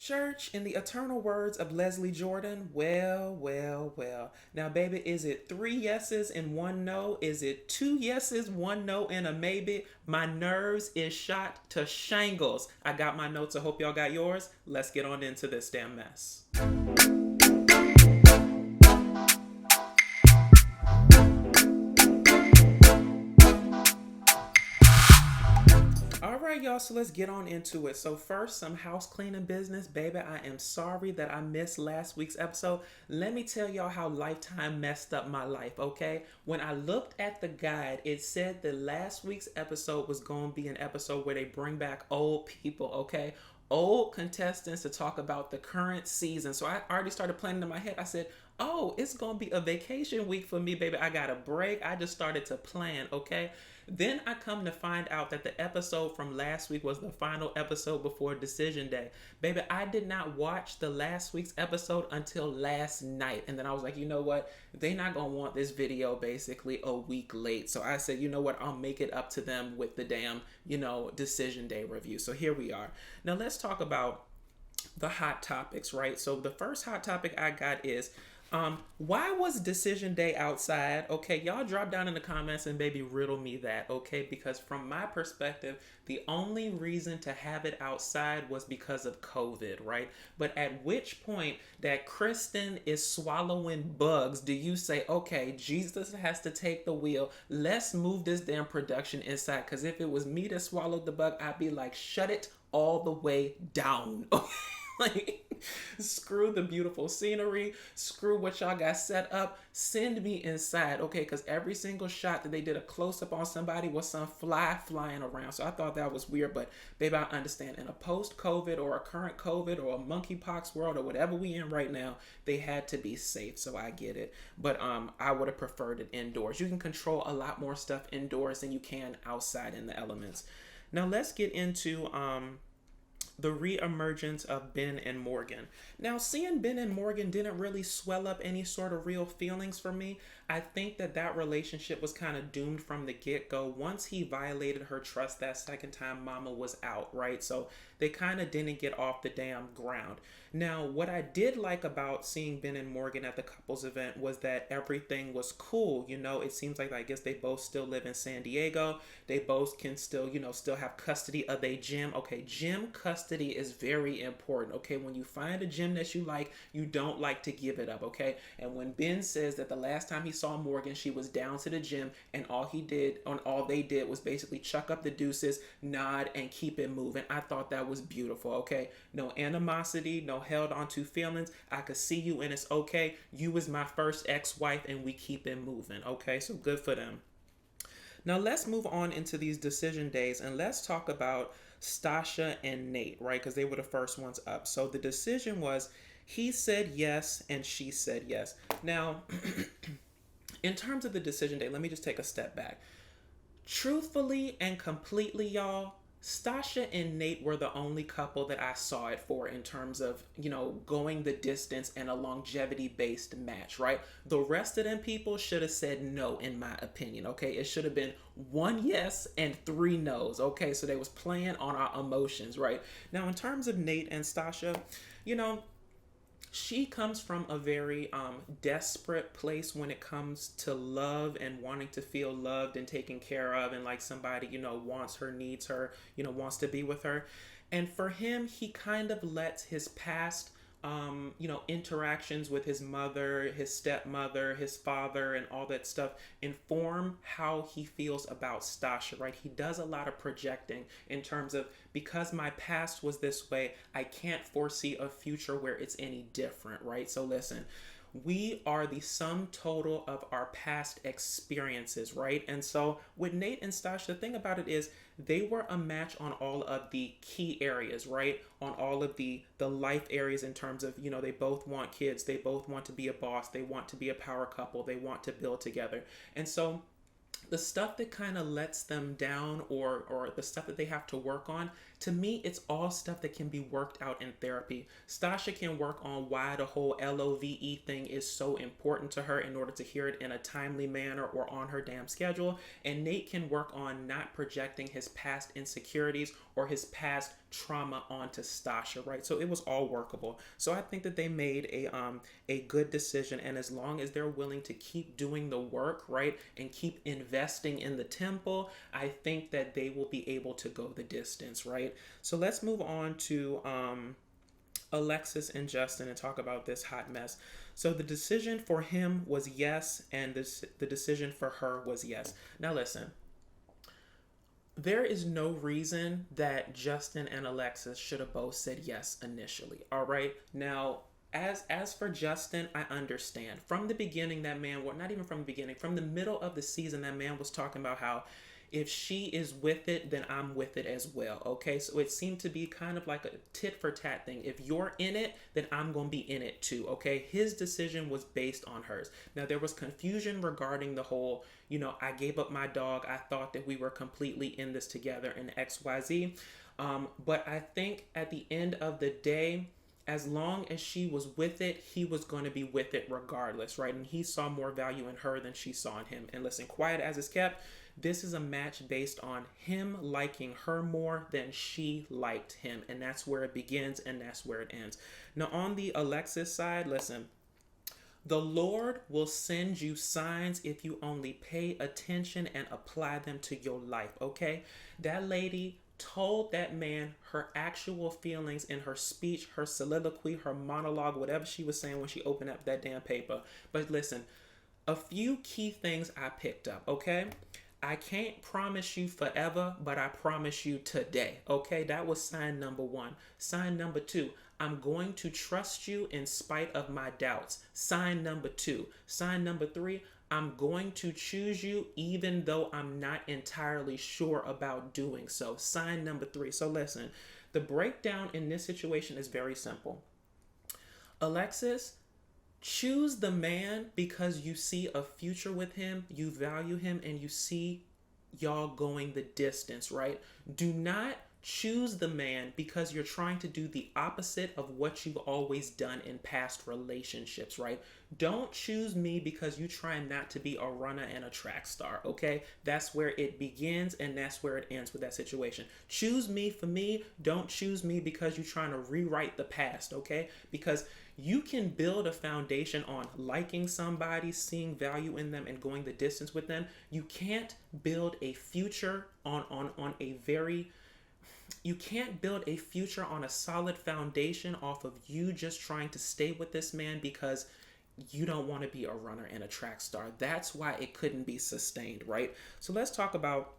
Church, in the eternal words of Leslie Jordan, well, well, well. Now, baby, is it three yeses and one no? Is it two yeses, one no, and a maybe? My nerves is shot to shingles. I got my notes. I hope y'all got yours. Let's get on into this damn mess. All right, y'all, so let's get on into it. So first, some house cleaning business. Baby, I am sorry that I missed last week's episode. Let me tell y'all how Lifetime messed up my life, okay? When I looked at the guide, it said that last week's episode was going to be an episode where they bring back old people, okay? Old contestants to talk about the current season. So I already started planning in my head. I said, oh, it's going to be a vacation week for me, baby. I got a break. I just started to plan, okay? Then I come to find out that the episode from last week was the final episode before Decision Day. Baby, I did not watch the last week's episode until last night. And then I was like, you know what? They're not going to want this video basically a week late. So I said, you know what? I'll make it up to them with the damn, Decision Day review. So here we are. Now let's talk about the hot topics, right? So the first hot topic I got is why was Decision Day outside? Okay, y'all drop down in the comments and baby riddle me that, okay? Because from my perspective, the only reason to have it outside was because of COVID, right? But at which point that Krysten is swallowing bugs, do you say, okay, Jesus has to take the wheel. Let's move this damn production inside. Because if it was me that swallowed the bug, I'd be like, shut it all the way down. Like, screw the beautiful scenery, screw what y'all got set up, send me inside, okay? Because every single shot that they did a close-up on somebody was some fly flying around. So I thought that was weird, but baby, I understand. In a post-COVID or a current COVID or a monkeypox world or whatever we in right now, they had to be safe, so I get it. But I would have preferred it indoors. You can control a lot more stuff indoors than you can outside in the elements. Now let's get into the reemergence of Ben and Morgan. Now, seeing Ben and Morgan didn't really swell up any sort of real feelings for me. I think that relationship was kind of doomed from the get-go. Once he violated her trust that second time, Mama was out, right? So they kind of didn't get off the damn ground. Now, what I did like about seeing Ben and Morgan at the couples event was that everything was cool. It seems like I guess they both still live in San Diego. They both can still, still have custody of their gym. Okay, gym custody is very important. Okay, when you find a gym that you like, you don't like to give it up. Okay, and when Ben says that the last time he saw Morgan, she was down to the gym, and all they did was basically chuck up the deuces, nod, and keep it moving. I thought that was beautiful. Okay, no animosity, no held on to feelings. I could see you, and it's okay. You was my first ex-wife, and we keep it moving. Okay, so good for them. Now let's move on into these decision days and let's talk about Stacia and Nate, right? Because they were the first ones up. So the decision was he said yes and she said yes. Now, in terms of the decision day, let me just take a step back. Truthfully and completely, y'all, Stacia and Nate were the only couple that I saw it for in terms of, going the distance and a longevity based match, right? The rest of them people should have said no, in my opinion, okay? It should have been one yes and three no's, okay? So they was playing on our emotions, right? Now, in terms of Nate and Stacia, you know, she comes from a very desperate place when it comes to love and wanting to feel loved and taken care of, and like somebody wants her, needs her, wants to be with her. And for him, he kind of lets his past interactions with his mother, his stepmother, his father, and all that stuff inform how he feels about Stacia, right? He does a lot of projecting in terms of, because my past was this way, I can't foresee a future where it's any different, right? So listen, we are the sum total of our past experiences, right? And so with Nate and Stacia, the thing about it is they were a match on all of the key areas, right? On all of the life areas in terms of, they both want kids, they both want to be a boss, they want to be a power couple, they want to build together. And so the stuff that kind of lets them down, or the stuff that they have to work on, To me, it's all stuff that can be worked out in therapy. Stacia can work on why the whole LOVE thing is so important to her in order to hear it in a timely manner or on her damn schedule. And Nate can work on not projecting his past insecurities or his past trauma onto Stacia, right? So it was all workable. So I think that they made a good decision, and as long as they're willing to keep doing the work, right, and keep investing in the temple, I think that they will be able to go the distance, right? So let's move on to Alexis and Justin and talk about this hot mess. So the decision for him was yes, and the decision for her was yes. Now listen, there is no reason that Justin and Alexis should have both said yes initially. All right. Now, as for Justin, I understand. From the beginning, that man, well, not even from the beginning, from the middle of the season, that man was talking about how if she is with it, then I'm with it as well. Okay, so it seemed to be kind of like a tit for tat thing. If you're in it, then I'm going to be in it too. Okay, his decision was based on hers. Now, there was confusion regarding the whole, I gave up my dog. I thought that we were completely in this together in XYZ. But I think at the end of the day, as long as she was with it, he was going to be with it regardless, right? And he saw more value in her than she saw in him. And listen, quiet as it's kept, this is a match based on him liking her more than she liked him. And that's where it begins and that's where it ends. Now, on the Alexis side, listen, the Lord will send you signs if you only pay attention and apply them to your life, okay? That lady told that man her actual feelings in her speech, her soliloquy, her monologue, whatever she was saying when she opened up that damn paper. But listen, a few key things I picked up, okay? I can't promise you forever, but I promise you today, okay? That was sign number one. Sign number two, I'm going to trust you in spite of my doubts. Sign number two. Sign number three, I'm going to choose you even though I'm not entirely sure about doing so. Sign number three. So listen, the breakdown in this situation is very simple. Alexis, choose the man because you see a future with him, you value him, and you see y'all going the distance, right? Do not choose the man because you're trying to do the opposite of what you've always done in past relationships, right? Don't choose me because you try not to be a runner and a track star, okay? That's where it begins and that's where it ends with that situation. Choose me for me. Don't choose me because you're trying to rewrite the past, okay? Because you can build a foundation on liking somebody, seeing value in them, and going the distance with them. You can't build a future on a very... You can't build a future on a solid foundation off of you just trying to stay with this man because you don't want to be a runner and a track star. That's why it couldn't be sustained, right? So let's talk about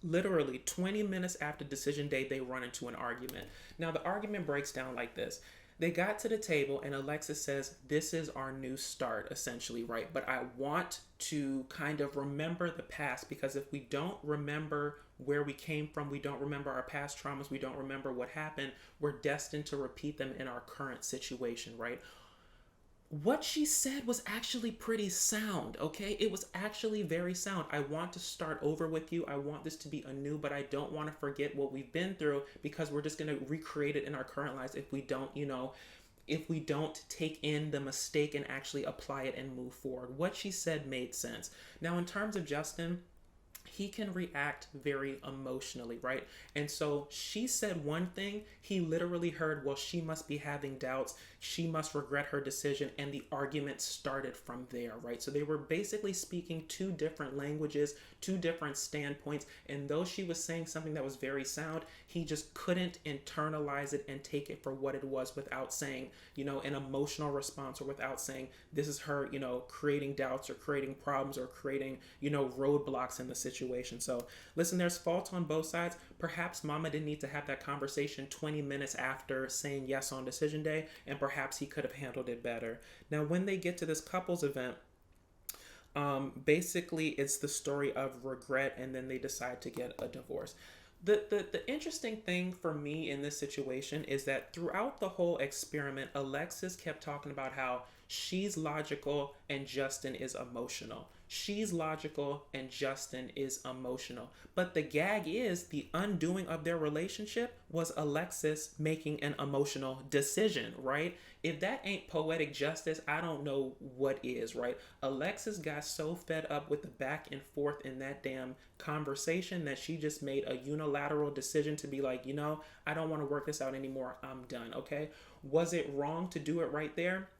literally 20 minutes after decision day, they run into an argument. Now, the argument breaks down like this. They got to the table and Alexis says, this is our new start, essentially, right? But I want to kind of remember the past because if we don't remember where we came from, we don't remember our past traumas, we don't remember what happened, we're destined to repeat them in our current situation, right? What she said was actually pretty sound, okay? It was actually very sound. I want to start over with you. I want this to be anew, but I don't want to forget what we've been through because we're just going to recreate it in our current lives if we don't, if we don't take in the mistake and actually apply it and move forward. What she said made sense. Now, in terms of Justin, he can react very emotionally, right? And so she said one thing, he literally heard, well, she must be having doubts. She must regret her decision. And the argument started from there, right? So they were basically speaking two different languages, two different standpoints. And though she was saying something that was very sound, he just couldn't internalize it and take it for what it was without saying, an emotional response or without saying this is her, creating doubts or creating problems or creating, roadblocks in the situation. So listen, there's fault on both sides. Perhaps mama didn't need to have that conversation 20 minutes after saying yes on decision day, and perhaps he could have handled it better. Now, when they get to this couples event, basically it's the story of regret, and then they decide to get a divorce. The interesting thing for me in this situation is that throughout the whole experiment, Alexis kept talking about how she's logical and Justin is emotional. She's logical and Justin is emotional. But the gag is the undoing of their relationship was Alexis making an emotional decision, right? If that ain't poetic justice, I don't know what is, right? Alexis got so fed up with the back and forth in that damn conversation that she just made a unilateral decision to be like, I don't want to work this out anymore. I'm done, okay? Was it wrong to do it right there?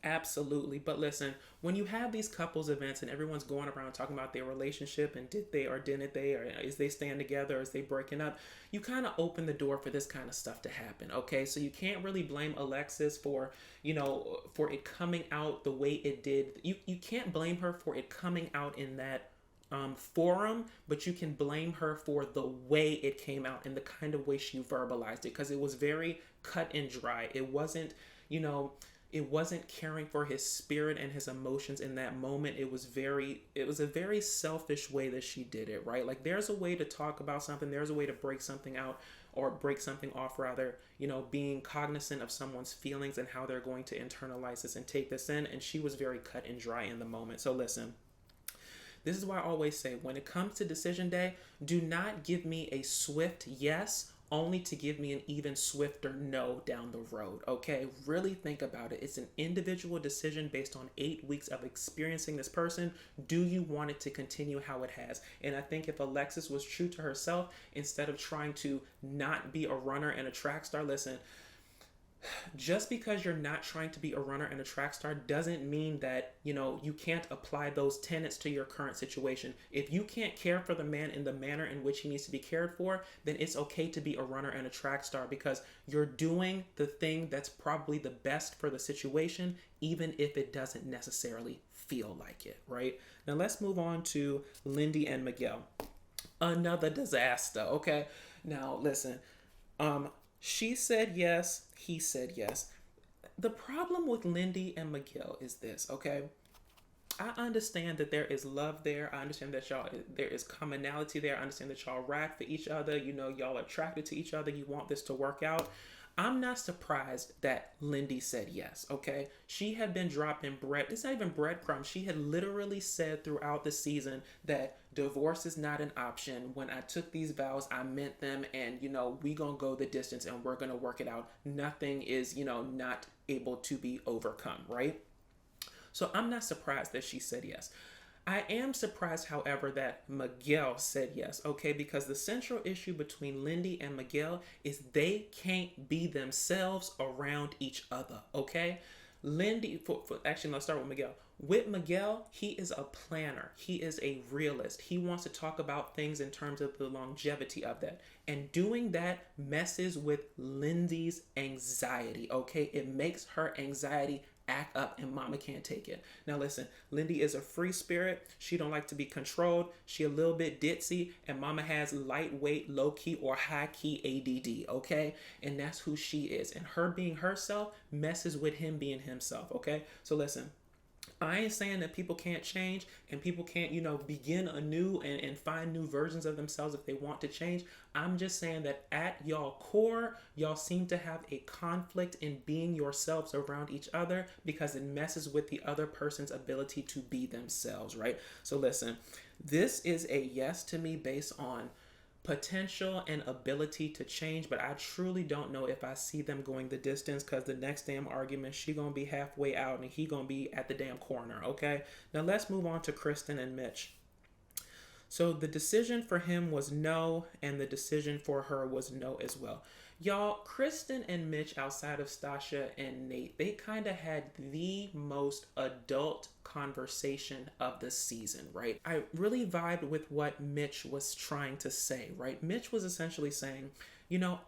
Absolutely. But listen, when you have these couples events and everyone's going around talking about their relationship and did they or didn't they, or is they staying together or is they breaking up, you kind of open the door for this kind of stuff to happen. Okay. So you can't really blame Alexis for, for it coming out the way it did. You can't blame her for it coming out in that forum, but you can blame her for the way it came out and the kind of way she verbalized it, because it was very cut and dry. It wasn't, it wasn't caring for his spirit and his emotions in that moment. It was a very selfish way that she did it, right? Like, there's a way to talk about something, there's a way to break something out, or break something off rather, being cognizant of someone's feelings and how they're going to internalize this and take this in. And she was very cut and dry in the moment. So listen, this is why I always say, when it comes to decision day, do not give me a swift yes only to give me an even swifter no down the road, okay? Really think about it. It's an individual decision based on 8 weeks of experiencing this person. Do you want it to continue how it has? And I think if Alexis was true to herself, instead of trying to not be a runner and a track star, listen, just because you're not trying to be a runner and a track star doesn't mean that, you can't apply those tenets to your current situation. If you can't care for the man in the manner in which he needs to be cared for, then it's okay to be a runner and a track star, because you're doing the thing that's probably the best for the situation, even if it doesn't necessarily feel like it, right? Now let's move on to Lindy and Miguel. Another disaster, okay? Now listen, she said yes, he said yes. The problem with Lindy and Miguel is this, okay? I understand that there is love there. I understand that there is commonality there. I understand that y'all rack for each other. Y'all are attracted to each other. You want this to work out. I'm not surprised that Lindy said yes, okay? She had been dropping it's not even breadcrumbs. She had literally said throughout the season that divorce is not an option. When I took these vows, I meant them, and, we gonna go the distance and we're gonna work it out. Nothing is, not able to be overcome, right? So I'm not surprised that she said yes. I am surprised, however, that Miguel said yes, okay? Because the central issue between Lindy and Miguel is they can't be themselves around each other, okay? Actually, let's start with Miguel. With Miguel, he is a planner. He is a realist. He wants to talk about things in terms of the longevity of that. And doing that messes with Lindy's anxiety, okay? It makes her anxiety act up, and mama can't take it. Now listen, Lindy is a free spirit. She don't like to be controlled. She a little bit ditzy, and mama has lightweight, low-key, or high-key ADD, okay? And that's who she is. And her being herself messes with him being himself, okay? So listen, I ain't saying that people can't change and people can't, begin anew and find new versions of themselves if they want to change. I'm just saying that at y'all core, y'all seem to have a conflict in being yourselves around each other, because it messes with the other person's ability to be themselves, right? So listen, this is a yes to me based on potential and ability to change, but I truly don't know if I see them going the distance, because the next damn argument, she gonna be halfway out and he gonna be at the damn corner, okay? Now let's move on to Krysten and Mitch. So the decision for him was no, and the decision for her was no as well. Y'all, Krysten and Mitch, outside of Stacia and Nate, they kind of had the most adult conversation of the season, right? I really vibed with what Mitch was trying to say, right? Mitch was essentially saying,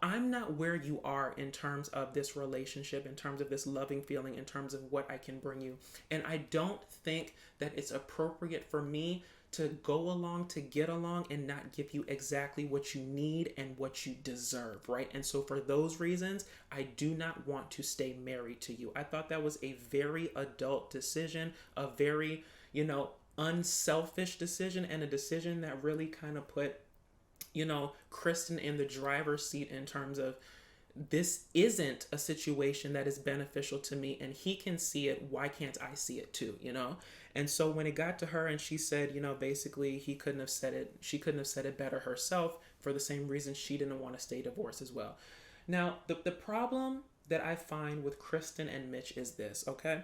I'm not where you are in terms of this relationship, in terms of this loving feeling, in terms of what I can bring you. And I don't think that it's appropriate for me to go along to get along and not give you exactly what you need and what you deserve, right? And so for those reasons, I do not want to stay married to you. I thought that was a very adult decision, a very, unselfish decision, and a decision that really kind of put, Krysten in the driver's seat in terms of this isn't a situation that is beneficial to me, and he can see it. Why can't I see it too? And so when it got to her and she said, basically she couldn't have said it better herself, for the same reason she didn't want to stay divorced as well. Now, the problem that I find with Krysten and Mitch is this, okay?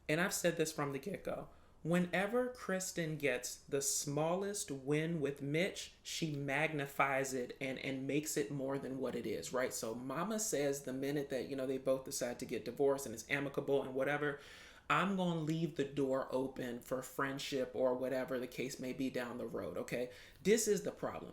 And I've said this from the get-go. Whenever Krysten gets the smallest win with Mitch, she magnifies it and makes it more than what it is, right? So mama says the minute that, they both decide to get divorced and it's amicable and whatever, I'm going to leave the door open for friendship or whatever the case may be down the road, okay? This is the problem.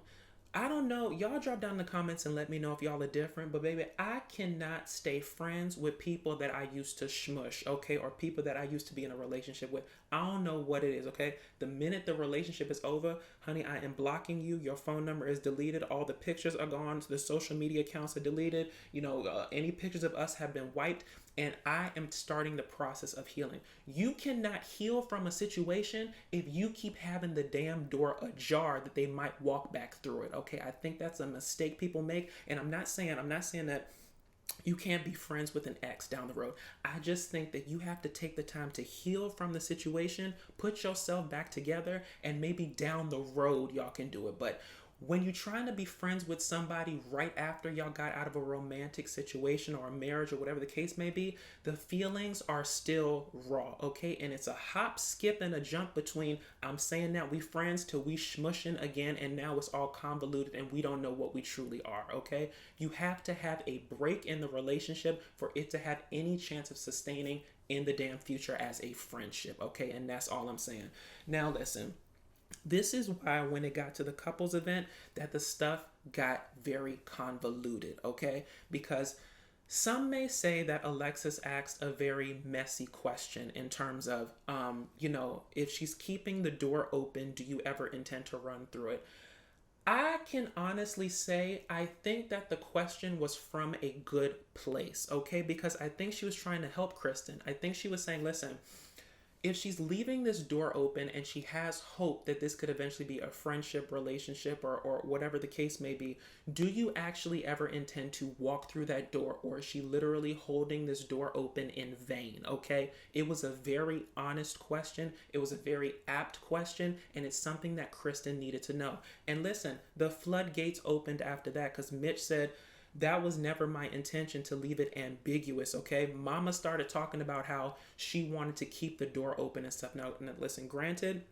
I don't know. Y'all drop down in the comments and let me know if y'all are different. But baby, I cannot stay friends with people that I used to smush, okay? Or people that I used to be in a relationship with. I don't know what it is, okay? The minute the relationship is over, honey, I am blocking you. Your phone number is deleted. All the pictures are gone. The social media accounts are deleted. Any pictures of us have been wiped. And I am starting the process of healing. You cannot heal from a situation if you keep having the damn door ajar that they might walk back through it. Okay, I think that's a mistake people make. And I'm not saying that you can't be friends with an ex down the road. I just think that you have to take the time to heal from the situation, put yourself back together, and maybe down the road y'all can do it. But when you're trying to be friends with somebody right after y'all got out of a romantic situation or a marriage or whatever the case may be, the feelings are still raw, okay? And it's a hop, skip, and a jump between I'm saying that we friends till we smushing again, and now it's all convoluted and we don't know what we truly are, okay? You have to have a break in the relationship for it to have any chance of sustaining in the damn future as a friendship, okay? And that's all I'm saying. Now listen. This is why when it got to the couples event that the stuff got very convoluted, okay? Because some may say that Alexis asked a very messy question in terms of, if she's keeping the door open, do you ever intend to run through it? I can honestly say I think that the question was from a good place, okay? Because I think she was trying to help Krysten. I think she was saying, listen, if she's leaving this door open and she has hope that this could eventually be a friendship, relationship, or whatever the case may be, do you actually ever intend to walk through that door, or is she literally holding this door open in vain, okay? It was a very honest question. It was a very apt question, and it's something that Krysten needed to know. And listen, the floodgates opened after that because Mitch said, that was never my intention to leave it ambiguous, okay? Mama started talking about how she wanted to keep the door open and stuff. Now, listen, granted,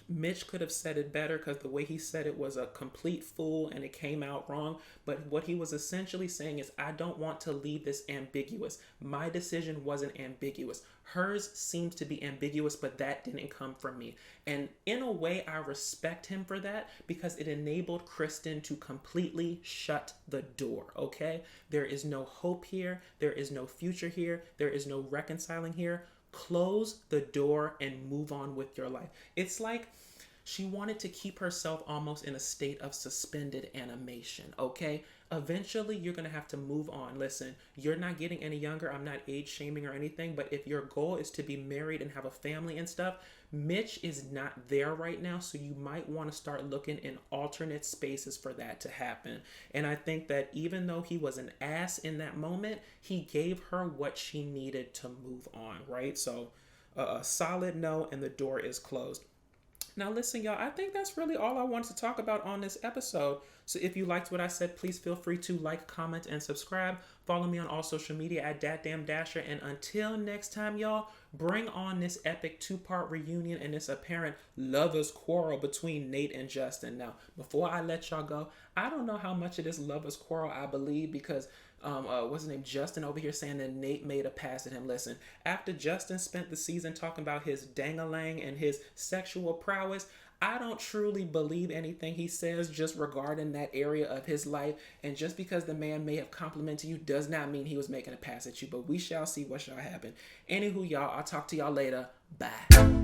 Mitch could have said it better because the way he said it was a complete fool and it came out wrong. But what he was essentially saying is, I don't want to leave this ambiguous. My decision wasn't ambiguous. Hers seems to be ambiguous, but that didn't come from me. And in a way, I respect him for that because it enabled Krysten to completely shut the door, okay? There is no hope here. There is no future here. There is no reconciling here. Close the door and move on with your life. It's like she wanted to keep herself almost in a state of suspended animation, okay? Eventually, you're going to have to move on. Listen, you're not getting any younger. I'm not age shaming or anything, but if your goal is to be married and have a family and stuff, Mitch is not there right now, so you might want to start looking in alternate spaces for that to happen. And I think that even though he was an ass in that moment, he gave her what she needed to move on, right? So a solid no, and the door is closed. Now listen, y'all, I think that's really all I wanted to talk about on this episode. So if you liked what I said, please feel free to like, comment, and subscribe. Follow me on all social media at DatDamnDasher. And until next time, y'all, bring on this epic 2-part reunion and this apparent lovers quarrel between Nate and Justin. Now, before I let y'all go, I don't know how much of this lovers quarrel I believe because what's his name? Justin over here saying that Nate made a pass at him. Listen, after Justin spent the season talking about his dang-a-lang and his sexual prowess, I don't truly believe anything he says just regarding that area of his life. And just because the man may have complimented you does not mean he was making a pass at you. But we shall see what shall happen. Anywho, y'all, I'll talk to y'all later. Bye.